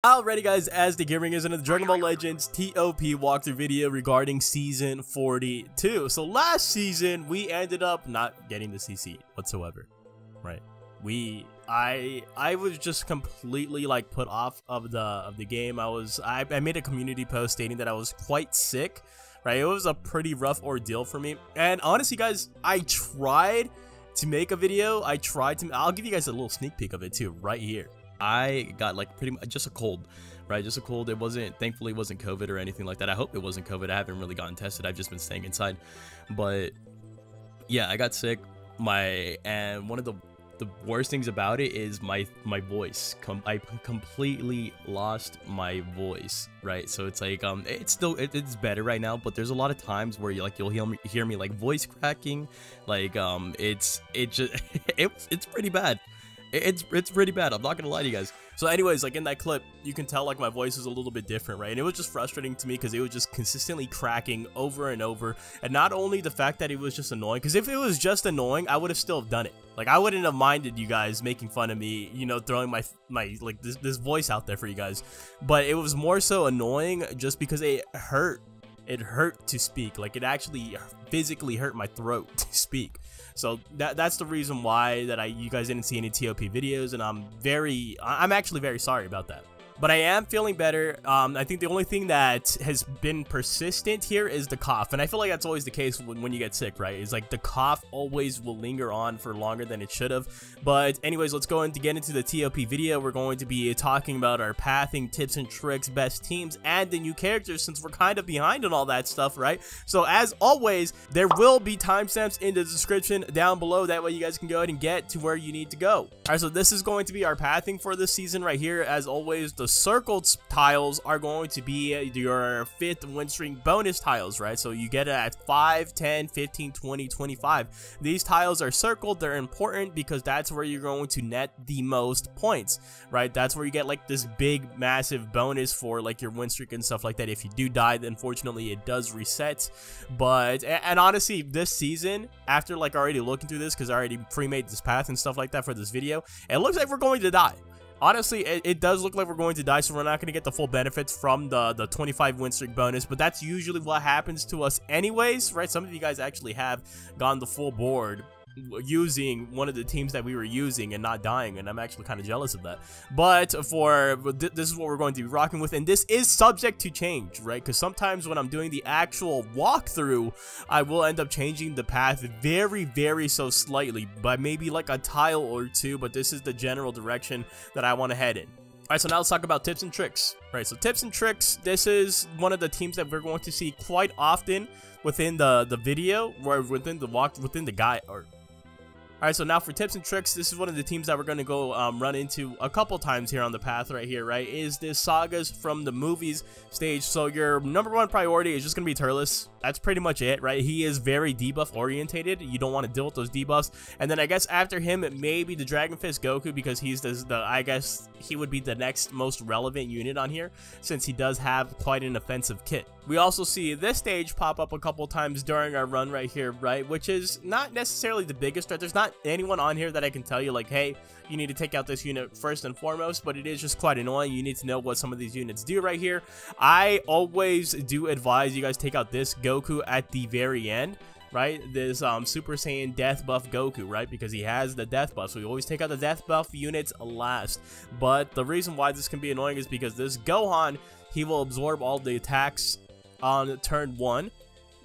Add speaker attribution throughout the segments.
Speaker 1: Alrighty guys, as the gaming is into the Dragon Ball Legends TOP walkthrough video regarding Season 42. So last season, we ended up not getting the CC whatsoever, right? I was just completely like put off of the game. I made a community post stating that I was quite sick, right? It was a pretty rough ordeal for me. And honestly guys, I tried to make a video. I'll give you guys a little sneak peek of it too, right here. I got like pretty much just a cold, right? Just a cold. Thankfully it wasn't COVID or anything like that. I hope it wasn't COVID. I haven't really gotten tested. I've just been staying inside. But yeah, I got sick. And one of the worst things about it is my voice. I completely lost my voice, right? So it's like it's better right now, but there's a lot of times where you'll hear me like voice cracking, like it's pretty bad. It's pretty bad. I'm not gonna lie to you guys. So anyways, like in that clip, you can tell like my voice is a little bit different, right? And it was just frustrating to me because it was just consistently cracking over and over. And not only the fact that it was just annoying, because if it was just annoying, I would have still done it. Like I wouldn't have minded you guys making fun of me, you know, throwing my like this voice out there for you guys. But it was more so annoying just because it hurt. It hurt to speak. Like it actually physically hurt my throat to speak. So that's the reason why you guys didn't see any TOP videos, and I'm actually very sorry about that. But I am feeling better. I think the only thing that has been persistent here is the cough. And I feel like that's always the case when you get sick, right? It's like the cough always will linger on for longer than it should have. But anyways, let's go get into the TOP video. We're going to be talking about our pathing, tips and tricks, best teams, and the new characters since we're kind of behind on all that stuff, right? So as always, there will be timestamps in the description down below. That way you guys can go ahead and get to where you need to go. All right, so this is going to be our pathing for this season right here. As always, the circled tiles are going to be your 5th win streak bonus tiles, right? So you get it at 5, 10, 15, 20, 25. These tiles are circled. They're important because that's where you're going to net the most points, right? That's where you get like this big massive bonus for like your win streak and stuff like that. If you do die, then unfortunately it does reset. But and honestly, this season, after like already looking through this, because I already pre-made this path and stuff like that for this video, it looks like we're going to die. Honestly, it does look like we're going to die, so we're not going to get the full benefits from the 25 win streak bonus, but that's usually what happens to us anyways, right? Some of you guys actually have gone the full board using one of the teams that we were using and not dying, and I'm actually kind of jealous of that. But this is what we're going to be rocking with, and this is subject to change, right? Because sometimes when I'm doing the actual walkthrough, I will end up changing the path very so slightly, by maybe like a tile or two, but this is the general direction that I want to head in. Alright, so now let's talk about tips and tricks. Right, so tips and tricks, this is one of the teams that we're going to see quite often within the video, or within the guide, or alright, so now for tips and tricks, this is one of the teams that we're going to go run into a couple times here on the path right here, right? Is this Sagas from the movies stage. So your #1 priority is just going to be Turles. That's pretty much it, right? He is very debuff orientated. You don't want to deal with those debuffs. And then I guess after him, it may be the Dragon Fist Goku, because he's I guess he would be the next most relevant unit on here, since he does have quite an offensive kit. We also see this stage pop up a couple times during our run right here, right? Which is not necessarily the biggest threat. There's not anyone on here that I can tell you like, hey, you need to take out this unit first and foremost, but it is just quite annoying. You need to know what some of these units do right here. I always do advise you guys take out this Goku at the very end, right? This Super Saiyan death buff Goku, right? Because he has the death buff, so we always take out the death buff units last. But the reason why this can be annoying is because this Gohan, he will absorb all the attacks on turn 1,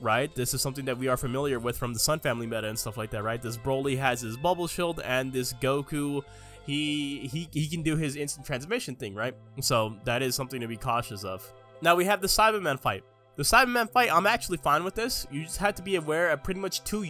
Speaker 1: right? This is something that we are familiar with from the Sun Family meta and stuff like that, right? This Broly has his bubble shield, and this Goku, he can do his instant transmission thing, right? So that is something to be cautious of. Now we have the Cyberman fight. The Cyberman fight, I'm actually fine with this. You just have to be aware of pretty much two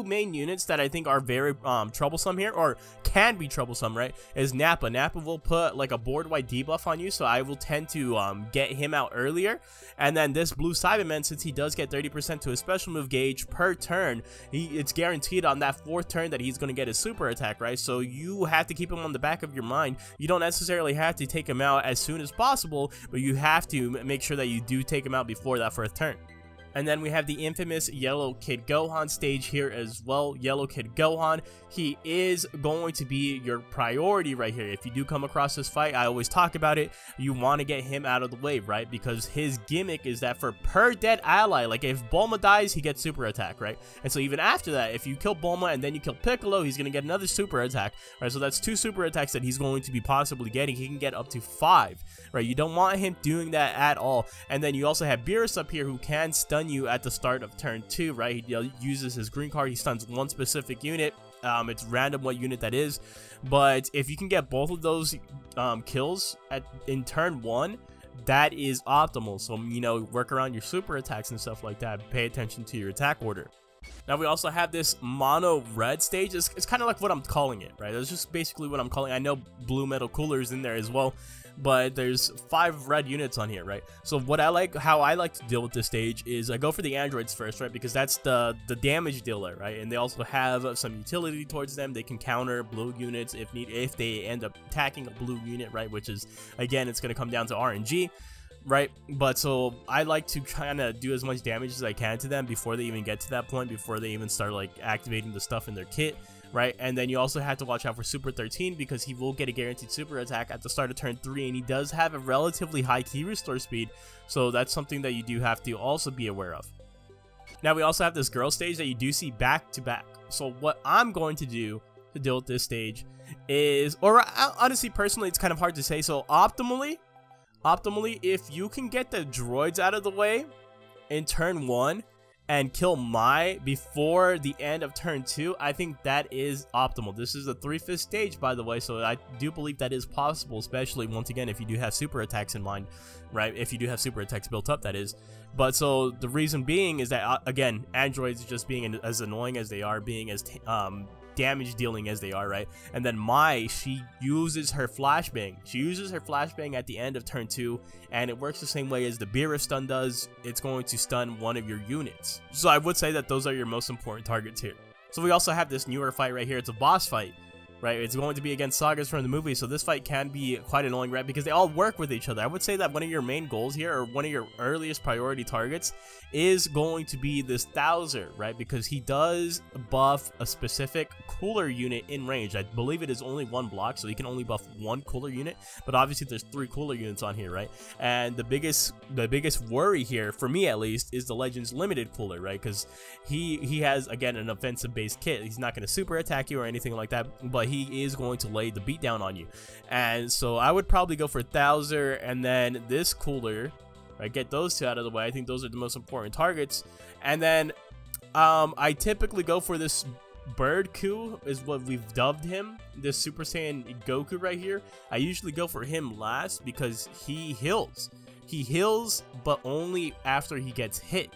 Speaker 1: main units that I think are very troublesome here, or can be troublesome, right? Is Nappa. Nappa will put like a board-wide debuff on you, so I will tend to get him out earlier. And then this blue Cyberman, since he does get 30% to his special move gauge per turn, it's guaranteed on that 4th turn that he's going to get his super attack, right? So you have to keep him on the back of your mind. You don't necessarily have to take him out as soon as possible, but you have to make sure that you do take him out before that 4th turn. And then we have the infamous Yellow Kid Gohan stage here as well. Yellow Kid Gohan, he is going to be your priority right here. If you do come across this fight, I always talk about it, you want to get him out of the way, right? Because his gimmick is that for per dead ally, like if Bulma dies, he gets super attack, right? And so even after that, if you kill Bulma and then you kill Piccolo, he's going to get another super attack, right? So that's 2 super attacks that he's going to be possibly getting. He can get up to 5, right? You don't want him doing that at all. And then you also have Beerus up here who can stun you at the start of turn 2, right? He uses his green card, he stuns one specific unit. It's random what unit that is, but if you can get both of those kills in turn 1, that is optimal. So, you know, work around your super attacks and stuff like that. Pay attention to your attack order. Now we also have this mono red stage. It's kind of like what I'm calling it, right? That's just basically what I'm calling it. I know Blue Metal Cooler is in there as well, but there's 5 red units on here, right? So how I like to deal with this stage is I go for the androids first, right? Because that's the damage dealer, right? And they also have some utility towards them. They can counter blue units if they end up attacking a blue unit, right? Which is, again, it's going to come down to RNG, right? But so I like to kind of do as much damage as I can to them before they even get to that point, before they even start like activating the stuff in their kit, right? And then you also have to watch out for Super 13 because he will get a guaranteed super attack at the start of turn 3, and he does have a relatively high key restore speed, so that's something that you do have to also be aware of. Now we also have this girl stage that you do see back to back. So what I'm going to do to deal with this stage is, or honestly personally it's kind of hard to say, so optimally if you can get the droids out of the way in turn 1 and kill Mai before the end of turn 2, I think that is optimal. This is a 3/5 stage, by the way, so I do believe that is possible, especially once again if you do have super attacks in mind, right? If you do have super attacks built up, that is. But so the reason being is that again, androids just being as annoying as they are, being as damage dealing as they are, right? And then Mai, she uses her flashbang. She uses her flashbang at the end of turn 2, and it works the same way as the Beerus stun does. It's going to stun one of your units. So I would say that those are your most important targets here. So we also have this newer fight right here. It's a boss fight, right? It's going to be against sagas from the movie, so this fight can be quite annoying, right? Because they all work with each other. I would say that one of your main goals here, or one of your earliest priority targets, is going to be this Thouser, right? Because he does buff a specific cooler unit in range. I believe it is only 1 block, so he can only buff 1 cooler unit, but obviously there's 3 cooler units on here, right? And the biggest worry here, for me at least, is the Legends Limited cooler, right? Because he has, again, an offensive based kit. He's not going to super attack you or anything like that, but he is going to lay the beat down on you. And so I would probably go for Thouser and then this cooler, right? Get those 2 out of the way. I think those are the most important targets. And then I typically go for this Bird Coup, is what we've dubbed him, this Super Saiyan Goku right here. I usually go for him last because he heals. He heals, but only after he gets hit,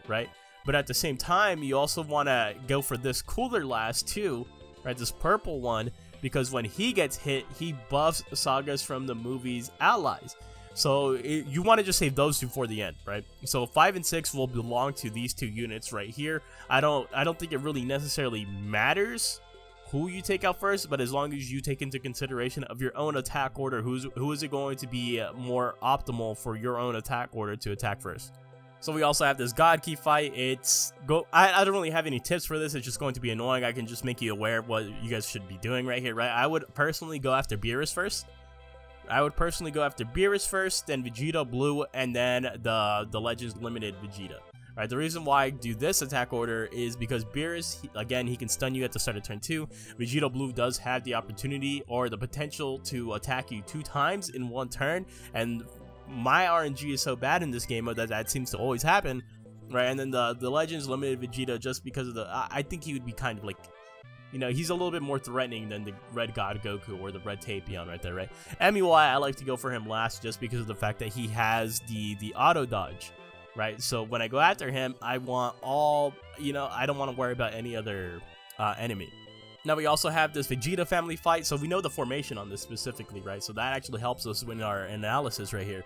Speaker 1: right? But at the same time, you also want to go for this cooler last too, right? This purple one, because when he gets hit, he buffs sagas from the movie's allies. So you want to just save those 2 for the end, right? So 5 and 6 will belong to these 2 units right here. I don't think it really necessarily matters who you take out first, but as long as you take into consideration of your own attack order, who is it going to be more optimal for your own attack order to attack first. So we also have this God Key fight. I don't really have any tips for this. It's just going to be annoying. I can just make you aware of what you guys should be doing right here, right? I would personally go after Beerus first. Then Vegeta Blue, and then the Legends Limited Vegeta. Right, the reason why I do this attack order is because Beerus, again, he can stun you at the start of turn 2. Vegeta Blue does have the opportunity or the potential to attack you 2 times in 1 turn, and my RNG is so bad in this game that seems to always happen, right? And then the Legends Limited Vegeta, just because of I think he would be kind of like, you know, he's a little bit more threatening than the Red God Goku or the Red Tapion right there, right? MUI, I like to go for him last just because of the fact that he has the auto dodge, right? So when I go after him, I want all, you know, I don't want to worry about any other enemy. Now we also have this Vegeta family fight, so we know the formation on this specifically, right? So that actually helps us in our analysis right here.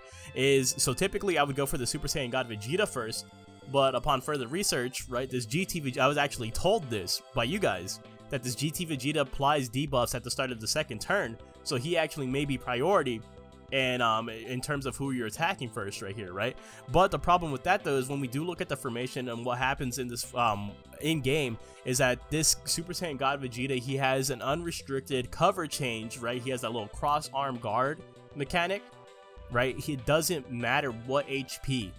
Speaker 1: So typically I would go for the Super Saiyan God Vegeta first, but upon further research, right, this GT Vegeta, I was actually told this by you guys, that this GT Vegeta applies debuffs at the start of the 2nd turn, so he actually may be priority in terms of who you're attacking first right here, right? But the problem with that though is when we do look at the formation and what happens in this in game is that this Super Saiyan God Vegeta, he has an unrestricted cover change, right? He has that little cross arm guard mechanic, right? It doesn't matter what HP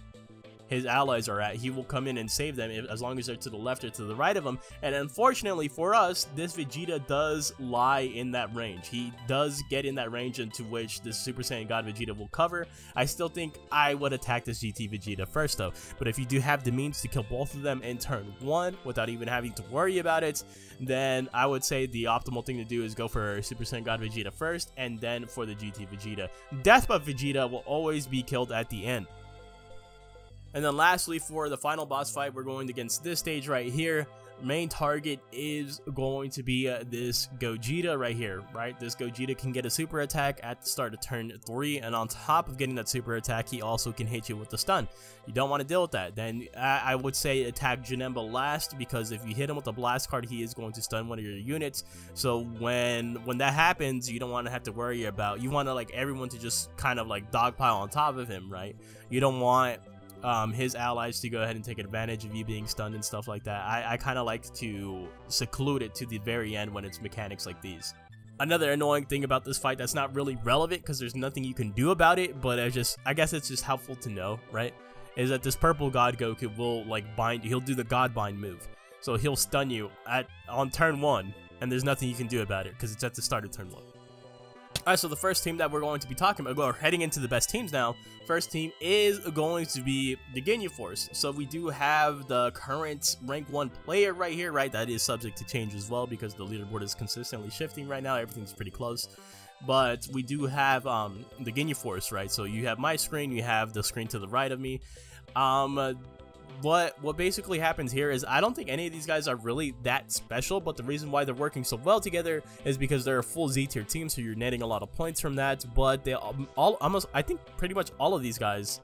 Speaker 1: his allies are at, he will come in and save them as long as they're to the left or to the right of him. And unfortunately for us, this Vegeta does lie in that range. He does get in that range into which this Super Saiyan God Vegeta will cover. I still think I would attack this GT Vegeta first though, but if you do have the means to kill both of them in turn 1 without even having to worry about it, then I would say the optimal thing to do is go for Super Saiyan God Vegeta first and then for the GT Vegeta. Death Buff Vegeta will always be killed at the end. And then lastly, for the final boss fight, we're going against this stage right here. Main target is going to be this Gogeta right here, right? This Gogeta can get a super attack at the start of turn 3, and on top of getting that super attack, he also can hit you with the stun. You don't want to deal with that. Then I would say attack Janemba last, because if you hit him with a blast card, he is going to stun one of your units. So when that happens, you don't want to have to worry about, you want to like everyone to just kind of like dogpile on top of him, right? You don't want his allies to go ahead and take advantage of you being stunned and stuff like that. I kind of like to seclude it to the very end when it's mechanics like these. Another annoying thing about this fight that's not really relevant because there's nothing you can do about it, but I guess it's just helpful to know, right? Is that this purple God Goku will like bind, he'll do the God bind move. So he'll stun you on turn 1, and there's nothing you can do about it because it's at the start of turn 1. Alright, so the first team that we're going to be talking about, we're heading into the best teams now. First team is going to be the Ginyu Force. So we do have the current rank 1 player right here, right? That is subject to change as well because the leaderboard is consistently shifting right now. Everything's pretty close. But we do have the Ginyu Force, right? So you have my screen, you have the screen to the right of me. What basically happens here is I don't think any of these guys are really that special, but the reason why they're working so well together is because they're a full Z tier team, so you're netting a lot of points from that. But they I think pretty much all of these guys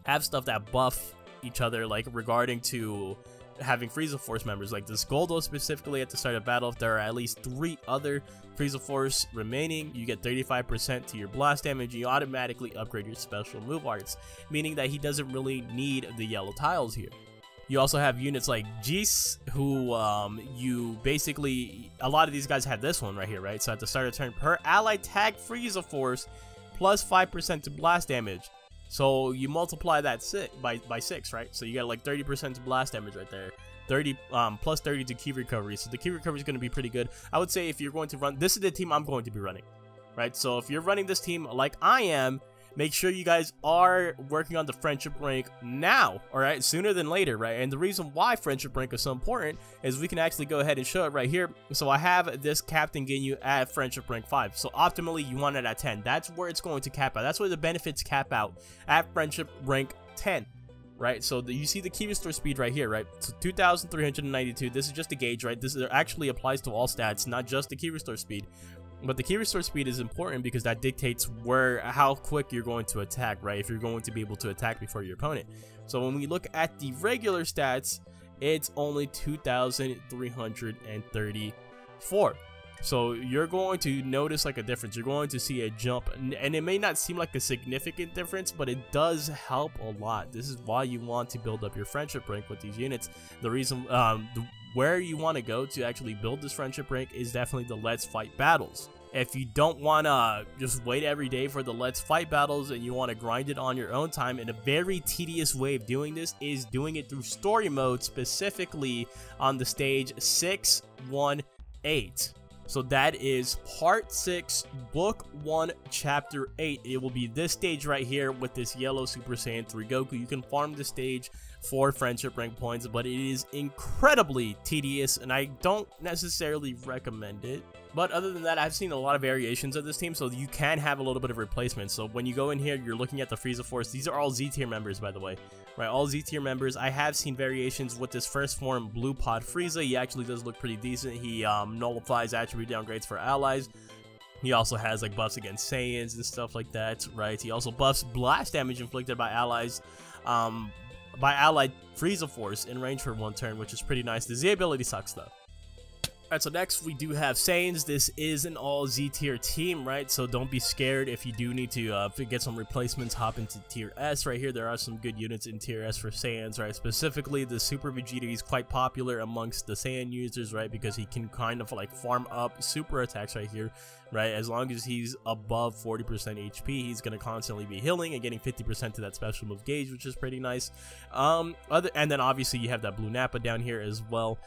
Speaker 1: have stuff that buff each other, like regarding to having Frieza Force members. Like this Goldo specifically at the start of battle, if there are at least 3 other Frieza Force remaining, you get 35% to your blast damage, and you automatically upgrade your special move arts, meaning that he doesn't really need the yellow tiles here. You also have units like Jis, who you basically, a lot of these guys have this one right here, right? So at the start of turn, per ally tag Frieza Force plus 5% to blast damage. So you multiply that by 6, right? So you get like 30% to blast damage right there. 30 plus 30 to key recovery. So the key recovery is going to be pretty good. I would say if you're going to run, this is the team I'm going to be running, right? So if you're running this team like I am, make sure you guys are working on the friendship rank now, all right? Sooner than later, right? And the reason why friendship rank is so important is we can actually go ahead and show it right here. So I have this Captain Ginyu at friendship rank 5. So optimally, you want it at 10. That's where it's going to cap out. That's where the benefits cap out, at friendship rank 10. Right, so you see the key restore speed right here, right? So 2,392. This is just a gauge, right? This actually applies to all stats, not just the key restore speed. But the key restore speed is important because that dictates how quick you're going to attack, right? If you're going to be able to attack before your opponent. So when we look at the regular stats, it's only 2,334. So you're going to notice like a difference. You're going to see a jump, and it may not seem like a significant difference, but it does help a lot. This is why you want to build up your friendship rank with these units. The reason where you want to go to actually build this friendship rank is definitely the Let's Fight battles. If you don't want to just wait every day for the Let's Fight battles and you want to grind it on your own time, and a very tedious way of doing this is doing it through story mode, specifically on the stage 618. So that is part 6, book 1, chapter 8. It will be this stage right here with this yellow Super Saiyan 3 Goku. You can farm this stage for friendship rank points, but it is incredibly tedious and I don't necessarily recommend it. But other than that, I've seen a lot of variations of this team, so you can have a little bit of replacement. So when you go in here, you're looking at the Frieza Force. These are all Z tier members, by the way. Right, all Z tier members. I have seen variations with this first form, Blue Pod Frieza. He actually does look pretty decent. He nullifies attribute downgrades for allies. He also has like buffs against Saiyans and stuff like that, right? He also buffs blast damage inflicted by allies, by allied Frieza Force in range for 1 turn, which is pretty nice. The Z ability sucks though. Alright, so next we do have Saiyans. This is an all Z tier team, right? So don't be scared if you do need to get some replacements, hop into tier S right here. There are some good units in tier S for Saiyans, right? Specifically, the Super Vegeta is quite popular amongst the Saiyan users, right? Because he can kind of like farm up super attacks right here, right? As long as he's above 40% HP, he's going to constantly be healing and getting 50% to that special move gauge, which is pretty nice. And then obviously you have that Blue Nappa down here as well.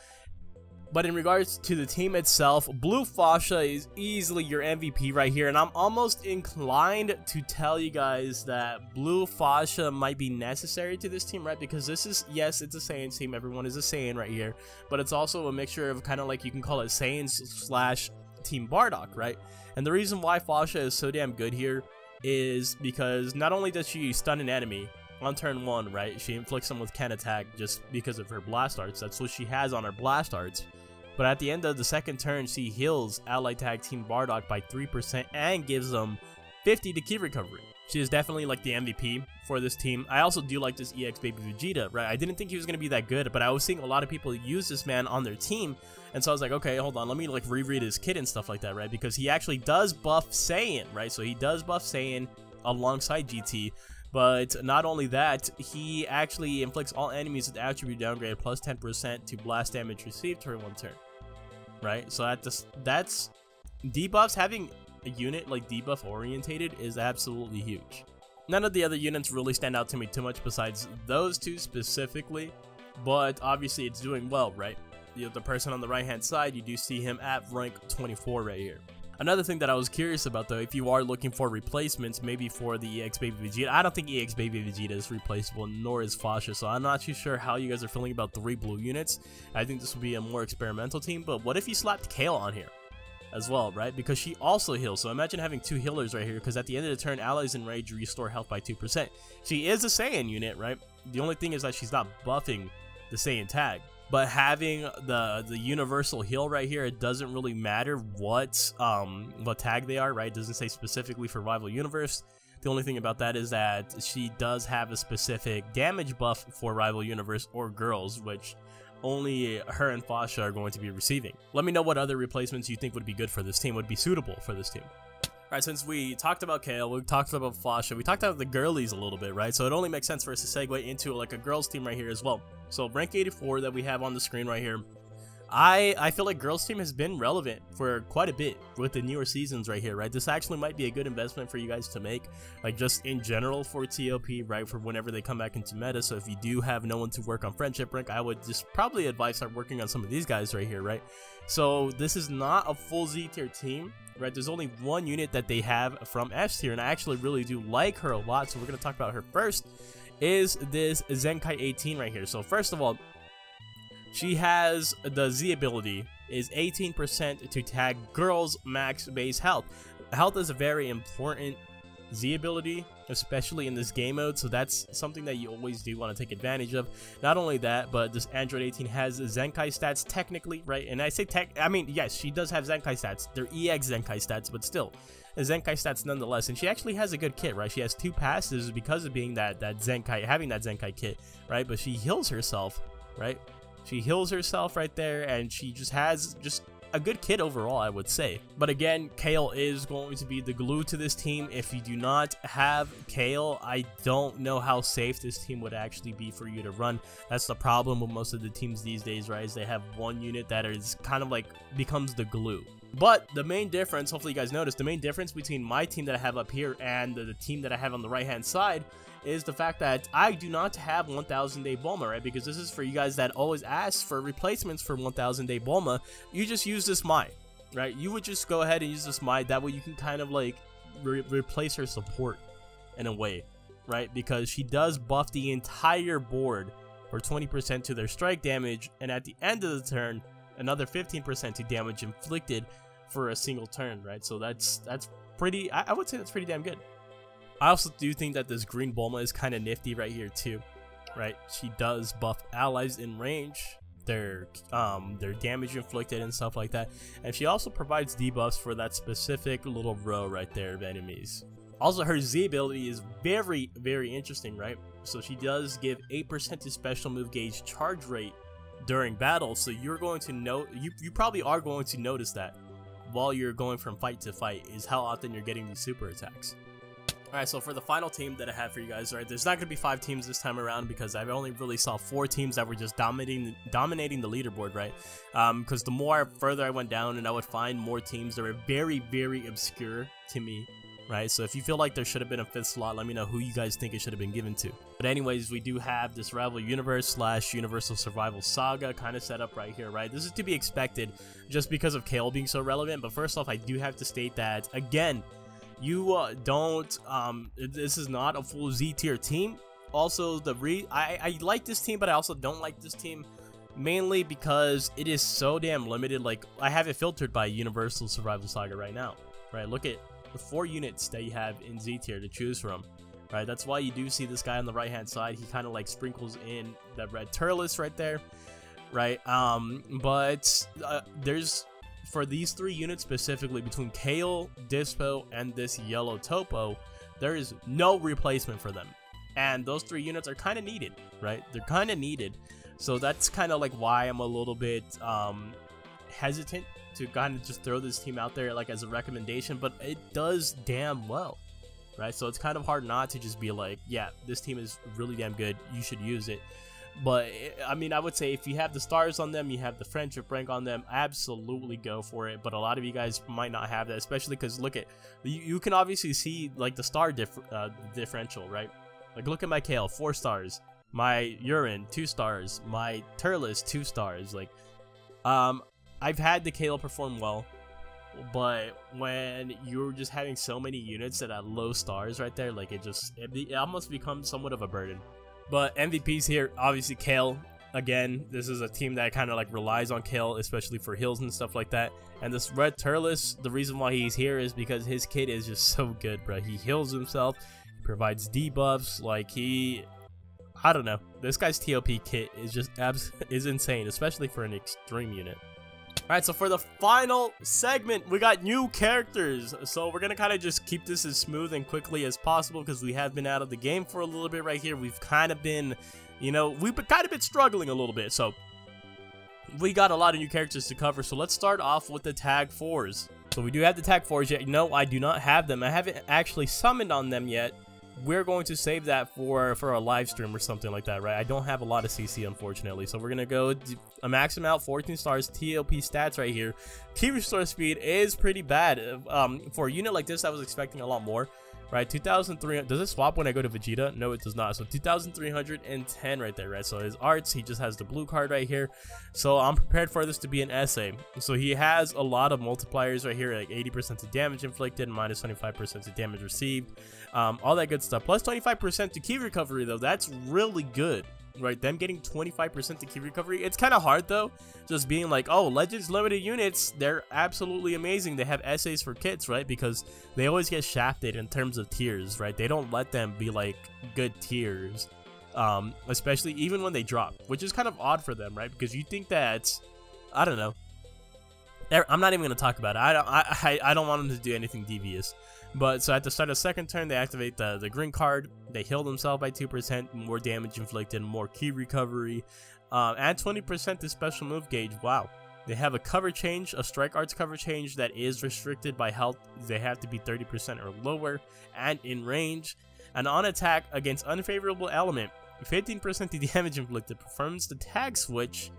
Speaker 1: But in regards to the team itself, Blue Fasha is easily your MVP right here, and I'm almost inclined to tell you guys that Blue Fasha might be necessary to this team, right? Because this is, yes, it's a Saiyan team, everyone is a Saiyan right here, but it's also a mixture of kind of like, you can call it Saiyans slash Team Bardock, right? And the reason why Fasha is so damn good here is because not only does she stun an enemy on turn 1, right? She inflicts them with Ken Attack just because of her blast arts. That's what she has on her blast arts. But at the end of the second turn, she heals Allied Tag Team Bardock by 3% and gives them 50 to ki recovery. She is definitely like the MVP for this team. I also do like this EX Baby Vegeta, right? I didn't think he was going to be that good, but I was seeing a lot of people use this man on their team. And so I was like, okay, hold on, let me like reread his kit and stuff like that, right? Because he actually does buff Saiyan, right? So he does buff Saiyan alongside GT. But not only that, he actually inflicts all enemies with attribute downgrade plus 10% to blast damage received during 1 turn, right? So that's debuffs. Having a unit like debuff orientated is absolutely huge. None of the other units really stand out to me too much besides those two specifically, but obviously it's doing well, right? The person on the right hand side, you do see him at rank 24 right here. Another thing that I was curious about though, if you are looking for replacements, maybe for the EX Baby Vegeta, I don't think EX Baby Vegeta is replaceable, nor is Fasha, so I'm not too sure how you guys are feeling about 3 blue units. I think this would be a more experimental team, but what if you slapped Kale on here as well, right? Because she also heals, so imagine having 2 healers right here, because at the end of the turn, allies in rage restore health by 2%. She is a Saiyan unit, right? The only thing is that she's not buffing the Saiyan tag. But having the universal heal right here, it doesn't really matter what tag they are, right? It doesn't say specifically for Rival Universe. The only thing about that is that she does have a specific damage buff for Rival Universe or girls, which only her and Fasha are going to be receiving. Let me know what other replacements you think would be good for this team, would be suitable for this team. Alright, since we talked about Kale, we talked about Fasha, we talked about the girlies a little bit, right? So it only makes sense for us to segue into like a girls team right here as well. So rank 84 that we have on the screen right here. I feel like girls team has been relevant for quite a bit with the newer seasons right here, right? This actually might be a good investment for you guys to make, like just in general for TOP, right? For whenever they come back into meta. So if you do have no one to work on friendship rank, I would just probably advise start working on some of these guys right here, right? So this is not a full Z tier team, right? There's only 1 unit that they have from S tier, and I actually really do like her a lot. So we're gonna talk about her first. Is this Zenkai 18 right here. So first of all, she has the Z ability is 18% to tag girls max base health. Health is a very important Z ability, especially in this game mode, so that's something that you always do want to take advantage of. Not only that, but this Android 18 has Zenkai stats technically, right? And I say I mean, yes, she does have Zenkai stats. They're EX Zenkai stats, but still, Zenkai stats nonetheless. And she actually has a good kit, right? She has 2 passes because of being that Zenkai, having that Zenkai kit, right? But she heals herself, right? She heals herself right there, and she just has a good kit overall, I would say. But again, Kale is going to be the glue to this team. If you do not have Kale, I don't know how safe this team would actually be for you to run. That's the problem with most of the teams these days, right? Is they have 1 unit that is kind of like becomes the glue. But the main difference, hopefully you guys noticed, the main difference between my team that I have up here and the team that I have on the right hand side is the fact that I do not have 1000 day Bulma, right? Because this is for you guys that always ask for replacements for 1000 day Bulma. You just use this Mai, right? You would just go ahead and use this Mai. That way you can kind of like replace her support in a way, right? Because she does buff the entire board for 20% to their strike damage, and at the end of the turn, another 15% to damage inflicted for a single turn, right? So that's pretty, I would say that's pretty damn good. I also do think that this green Bulma is kind of nifty right here too, right? She does buff allies in range, their damage inflicted and stuff like that, and she also provides debuffs for that specific little row right there of enemies. Also, her Z ability is very, very interesting, right? So she does give 8% to special move gauge charge rate during battle, so you're going to know, you probably are going to notice that while you're going from fight to fight, is how often you're getting these super attacks. Alright, so for the final team that I have for you guys, right, there's not going to be 5 teams this time around because I've only really saw 4 teams that were just dominating the leaderboard, right? Because the more further I went down and I would find more teams that were very, very obscure to me, right? So if you feel like there should have been a 5th slot, let me know who you guys think it should have been given to. But anyways, we do have this Rival Universe / Universal Survival Saga kind of set up right here, right? This is to be expected just because of Kale being so relevant, but first off, I do have to state that, again, you this is not a full Z tier team. Also, I like this team, but I also don't like this team, mainly because it is so damn limited. Like, I have it filtered by Universal Survival Saga right now, right? Look at the 4 units that you have in Z tier to choose from, right? That's why you do see this guy on the right hand side. He kind of like sprinkles in that red Turles right there, right? But there's, for these 3 units specifically, between Kale, Dispo, and this yellow Topo, there is no replacement for them. And those 3 units are kind of needed, right? They're kind of needed. So that's kind of like why I'm a little bit hesitant to kind of just throw this team out there like as a recommendation, but it does damn well, right? So it's kind of hard not to just be like, yeah, this team is really damn good, you should use it. But I mean, I would say if you have the stars on them, you have the friendship rank on them, absolutely go for it. But a lot of you guys might not have that, especially because look at, you can obviously see like the star differential, right? Like, look at my Kale, 4 stars, my Urine 2 stars, my Turles 2 stars. Like, I've had the Kale perform well, but when you're just having so many units that have low stars right there, like it almost becomes somewhat of a burden. But MVPs here, obviously Kale. Again, this is a team that kind of like relies on Kale, especially for heals and stuff like that. And this red Turles, the reason why he's here is because his kit is just so good, bro. He heals himself, he provides debuffs, like I don't know. This guy's TOP kit is just is insane, especially for an extreme unit. Alright, so for the final segment, we got new characters. So we're going to kind of just keep this as smooth and quickly as possible because we have been out of the game for a little bit right here. We've kind of been, you know, we've kind of been struggling a little bit. So we got a lot of new characters to cover. So let's start off with the Tag 4s. So we do have the Tag 4s yet. No, I do not have them. I haven't actually summoned on them yet. We're going to save that for a live stream or something like that, right? I don't have a lot of CC, unfortunately, so we're gonna go max them out. 14 stars TOP stats right here. Key restore speed is pretty bad. For a unit like this, I was expecting a lot more, right? 2,300. Does it swap when I go to Vegeta? No, it does not. So 2,310 right there, right? So his arts, he just has the blue card right here. So I'm prepared for this to be an essay. So he has a lot of multipliers right here, like 80% to damage inflicted, minus 25% to damage received, all that good stuff. Plus 25% to key recovery, though. That's really good, right? Them getting 25% to key recovery. It's kind of hard, though, just being like, oh, Legends limited units, they're absolutely amazing. They have essays for kits, right? Because they always get shafted in terms of tiers, right? They don't let them be like good tiers, especially even when they drop, which is kind of odd for them, right? Because you think that, I don't know, I'm not even going to talk about it. I don't want them to do anything devious. But so at the start of the second turn, they activate the green card. They heal themselves by 2%, more damage inflicted, more key recovery, add 20% to special move gauge. Wow. They have a cover change, a strike arts cover change that is restricted by health. They have to be 30% or lower and in range. And on attack against unfavorable element, 15% to damage inflicted, performs the tag switch,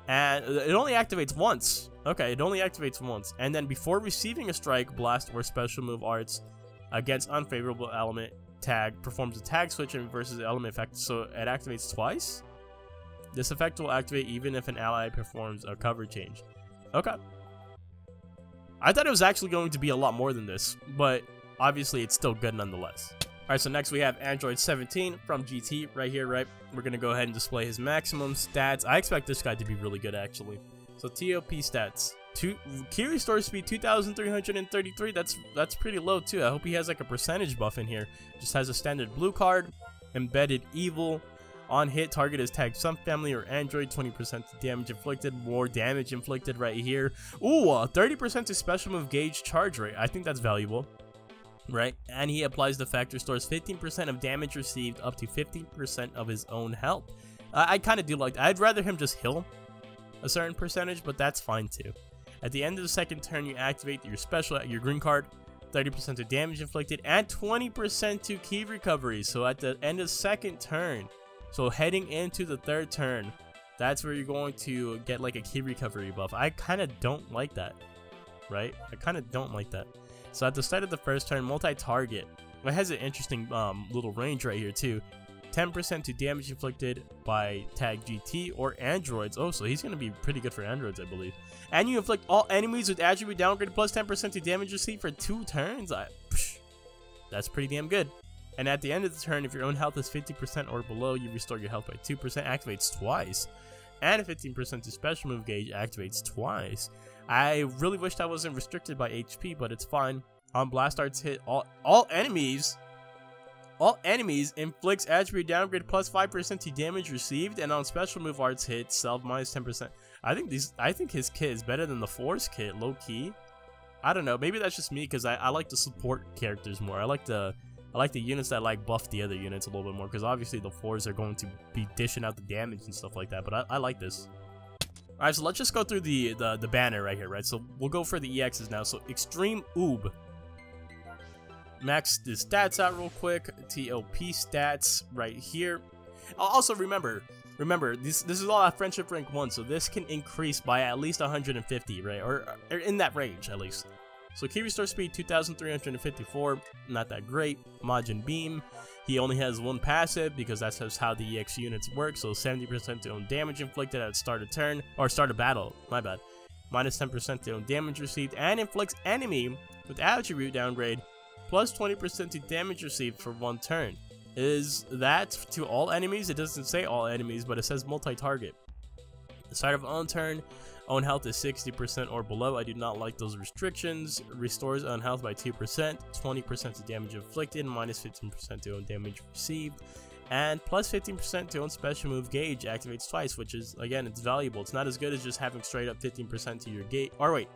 Speaker 1: and it only activates once. Okay, it only activates once. And then before receiving a strike, blast, or special move arts against unfavorable element, tag performs a tag switch and reverses the element effect, so it activates twice. This effect will activate even if an ally performs a cover change. Okay. I thought it was actually going to be a lot more than this, but obviously it's still good nonetheless. Alright, so next we have Android 17 from GT right here, right? We're going to go ahead and display his maximum stats. I expect this guy to be really good, actually. So TOP stats. Key restore speed 2,333. That's pretty low, too. I hope he has like a percentage buff in here. Just has a standard blue card. Embedded evil. On hit, target is tagged some family or android. 20% to damage inflicted. More damage inflicted right here. Ooh, 30% to special move gauge charge rate. I think that's valuable. Right, and he applies the fact restores 15% of damage received up to 15% of his own health. I kind of do like that. I'd rather him just heal a certain percentage, but that's fine too. At the end of the second turn, you activate your special, your green card, 30% to damage inflicted, and 20% to key recovery. So at the end of the second turn, so heading into the third turn, that's where you're going to get like a key recovery buff. I kind of don't like that, right? I kind of don't like that. So at the start of the first turn, multi-target. It has an interesting little range right here too. 10% to damage inflicted by Tag GT or androids. Oh, so he's going to be pretty good for androids, I believe. And you inflict all enemies with attribute downgrade plus 10% to damage received for 2 turns. That's pretty damn good. And at the end of the turn, if your own health is 50% or below, you restore your health by 2%, activates twice. And 15% to special move gauge activates twice. I really wish that wasn't restricted by HP, but it's fine. On Blast Arts hit, all enemies inflicts attribute downgrade plus 5% to damage received, and on special move arts hit, self minus 10%. I think his kit is better than the Force kit, low key. I don't know, maybe that's just me because I like to support characters more. I like the units that like buff the other units a little bit more, because obviously the 4s are going to be dishing out the damage and stuff like that, but I like this. Alright, so let's just go through the banner right here, right? So we'll go for the EXs now. So Extreme Oob. Max the stats out real quick. TOP stats right here. Also remember, this is all at friendship rank 1, so this can increase by at least 150, right? Or in that range at least. So key restore speed 2354, not that great. Majin Beam, he only has 1 passive because that's just how the EX units work. So 70% to own damage inflicted at start of turn, or start of battle, my bad. Minus 10% to own damage received, and inflicts enemy with attribute downgrade plus 20% to damage received for 1 turn. Is that to all enemies? It doesn't say all enemies, but it says multi-target. The start of own turn, own health is 60% or below. I do not like those restrictions. Restores own health by 2%, 20% to damage inflicted, minus 15% to own damage received, and plus 15% to own special move gauge activates twice, which is, again, it's valuable. It's not as good as just having straight up 15% to your gauge. Or wait,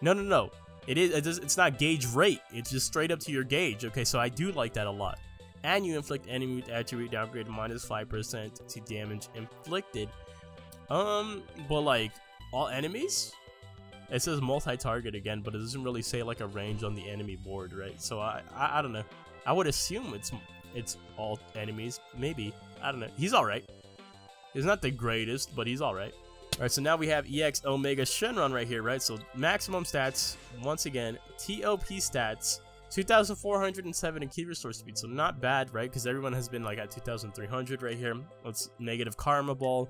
Speaker 1: no. It's not gauge rate. It's just straight up to your gauge. Okay, so I do like that a lot. And you inflict enemy with attribute downgrade minus 5% to damage inflicted. But like all enemies? It says multi-target again, but it doesn't really say like a range on the enemy board, right? So I don't know. I would assume it's all enemies. Maybe. I don't know. He's alright. He's not the greatest, but he's alright. Alright, so now we have EX Omega Shenron right here, right? So maximum stats, once again, TOP stats, 2,407 in key restore speed, so not bad, right? Because everyone has been like at 2,300 right here. Let's negative Karma Ball.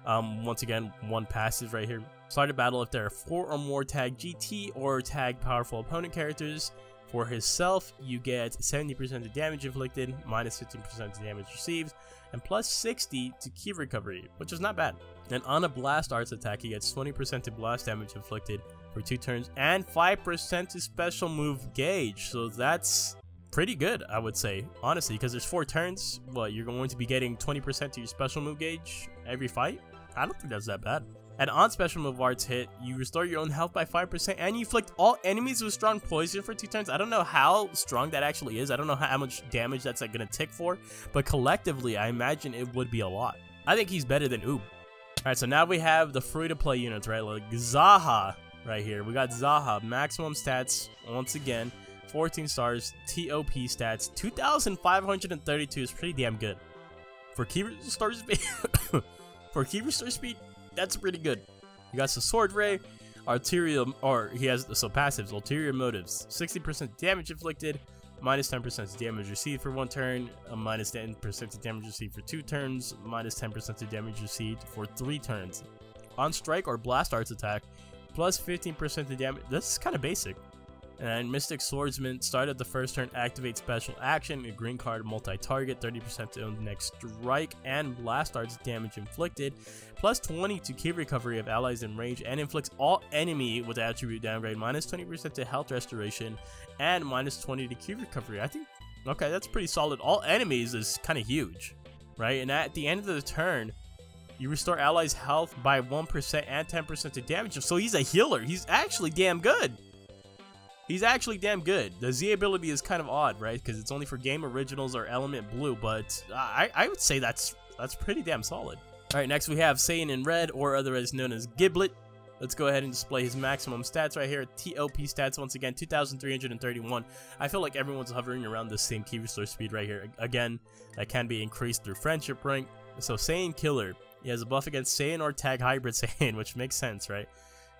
Speaker 1: Once again, 1 passive right here. Start a battle if there are 4 or more tag GT or tag powerful opponent characters. For himself, you get 70% to damage inflicted, minus 15% to damage received, and plus 60 to key recovery, which is not bad. And on a Blast Arts attack, he gets 20% to blast damage inflicted for 2 turns, and 5% to special move gauge. So that's pretty good, I would say, honestly, because there's 4 turns. What, you're going to be getting 20% to your special move gauge every fight? I don't think that's that bad. And on special move arts hit, you restore your own health by 5%, and you inflict all enemies with strong poison for 2 turns. I don't know how strong that actually is. I don't know how much damage that's like, gonna tick for, but collectively, I imagine it would be a lot. I think he's better than Oob. Alright, so now we have the free-to-play units, right? Like Zaha right here. We got Zaha, maximum stats, once again, 14 stars, TOP stats, 2,532 is pretty damn good. For key restore speed, for key restore speed, that's pretty good. You got some Sword Ray, Arterial, or he has so passives, Ulterior Motives, 60% damage inflicted, minus 10% to damage received for 1 turn, minus 10% to damage received for 2 turns, minus 10% to damage received for 3 turns. On Strike or Blast Arts attack, plus 15% to damage. This is kind of basic. And Mystic Swordsman, start of the first turn, activate special action, a green card, multi-target, 30% to own next strike, and Blast Arts damage inflicted, plus 20 to key recovery of allies in range, and inflicts all enemy with attribute downgrade, minus 20% to health restoration, and minus 20 to key recovery. I think, okay, that's pretty solid. All enemies is kind of huge, right? And at the end of the turn, you restore allies' health by 1% and 10% to damage. So he's a healer. He's actually damn good. He's actually damn good. The Z ability is kind of odd, right? Because it's only for game originals or element blue, but I would say that's pretty damn solid. Alright, next we have Saiyan in red, or otherwise known as Giblet. Let's go ahead and display his maximum stats right here. TOP stats, once again, 2,331. I feel like everyone's hovering around the same key restore speed right here. Again, that can be increased through friendship rank. So Saiyan Killer, he has a buff against Saiyan or Tag Hybrid Saiyan, which makes sense, right?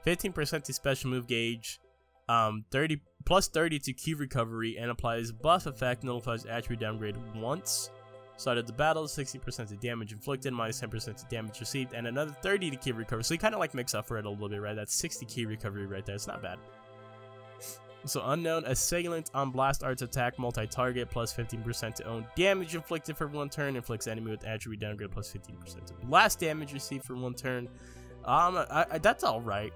Speaker 1: 15% to special move gauge, plus 30 to Q recovery, and applies buff effect, nullifies attribute downgrade once. Started the battle, 60% to damage inflicted, minus 10% to damage received, and another 30 to key recovery. So you kind of like mix up for it a little bit, right? That's 60 key recovery right there. It's not bad. So Unknown Assailant on Blast Arts attack, multi-target, plus 15% to own damage inflicted for 1 turn, inflicts enemy with attribute downgrade, plus 15% to blast damage received for 1 turn. That's alright.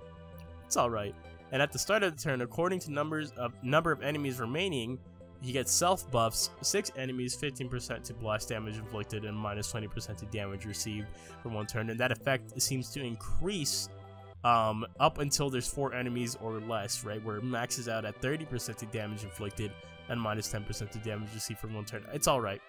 Speaker 1: It's alright. And at the start of the turn, according to number of enemies remaining, he gets self buffs, 6 enemies, 15% to blast damage inflicted, and minus 20% to damage received for 1 turn. And that effect seems to increase up until there's 4 enemies or less, right? Where it maxes out at 30% to damage inflicted and minus 10% to damage received for 1 turn. It's alright.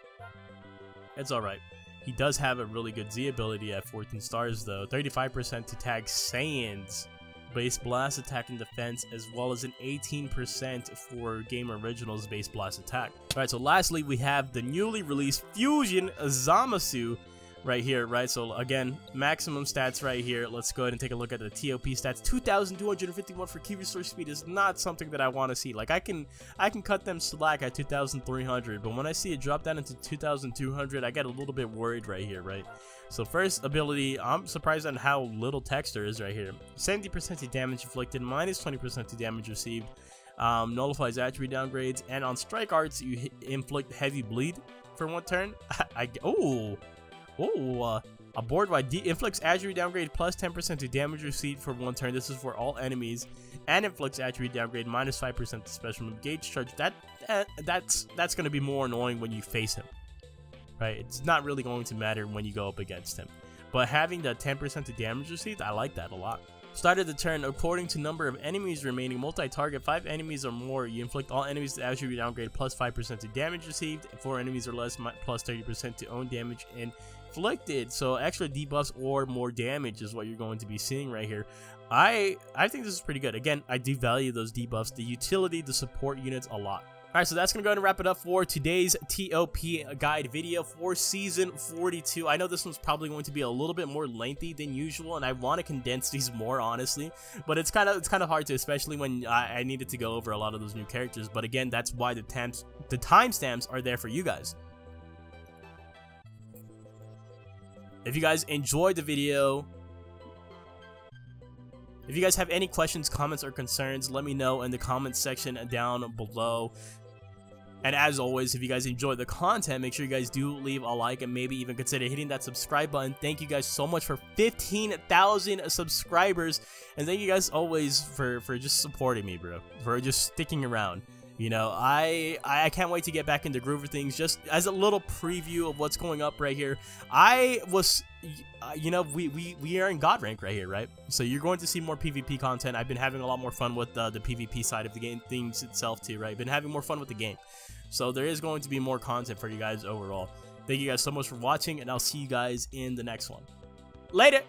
Speaker 1: It's alright. He does have a really good Z ability at 14 stars though. 35% to tag Saiyans base blast attack and defense, as well as an 18% for Game Originals base blast attack. Alright, so lastly we have the newly released Fusion Zamasu right here, right? So again, maximum stats right here. Let's go ahead and take a look at the TOP stats. 2,251 for key restore speed is not something that I want to see. Like I can cut them slack at 2,300, but when I see it drop down into 2,200, I get a little bit worried right here, right? So first ability, I'm surprised on how little text there is right here. 70% to damage inflicted, minus 20% to damage received, nullifies attribute downgrades, and on strike arts you inflict heavy bleed for 1 turn. A board-wide inflicts attribute downgrade plus 10% to damage received for 1 turn. This is for all enemies, and inflicts attribute downgrade minus 5% to special move gauge charge. That's going to be more annoying when you face him. Right, it's not really going to matter when you go up against him, but having the 10% to damage received, I like that a lot. Start of the turn, according to number of enemies remaining, multi-target, 5 enemies or more, you inflict all enemies to attribute downgrade plus 5% to damage received, 4 enemies or less plus 30% to own damage inflicted. So extra debuffs or more damage is what you're going to be seeing right here. I think this is pretty good. Again, I do value those debuffs, the utility, the support units a lot. Alright, so that's going to go ahead and wrap it up for today's TOP guide video for Season 42. I know this one's probably going to be a little bit more lengthy than usual, and I want to condense these more, honestly. But it's kind of hard to, especially when I needed to go over a lot of those new characters. But again, that's why the timestamps are there for you guys. If you guys enjoyed the video, if you guys have any questions, comments, or concerns, let me know in the comments section down below. And as always, if you guys enjoy the content, make sure you guys do leave a like and maybe even consider hitting that subscribe button. Thank you guys so much for 15,000 subscribers. And thank you guys always for just supporting me, bro. For just sticking around. You know, I can't wait to get back into groove of things. Just as a little preview of what's going up right here, you know, we are in God rank right here, right? So you're going to see more PvP content. I've been having a lot more fun with the PvP side of the game, things itself too, right? Been having more fun with the game. So there is going to be more content for you guys overall. Thank you guys so much for watching, and I'll see you guys in the next one. Later!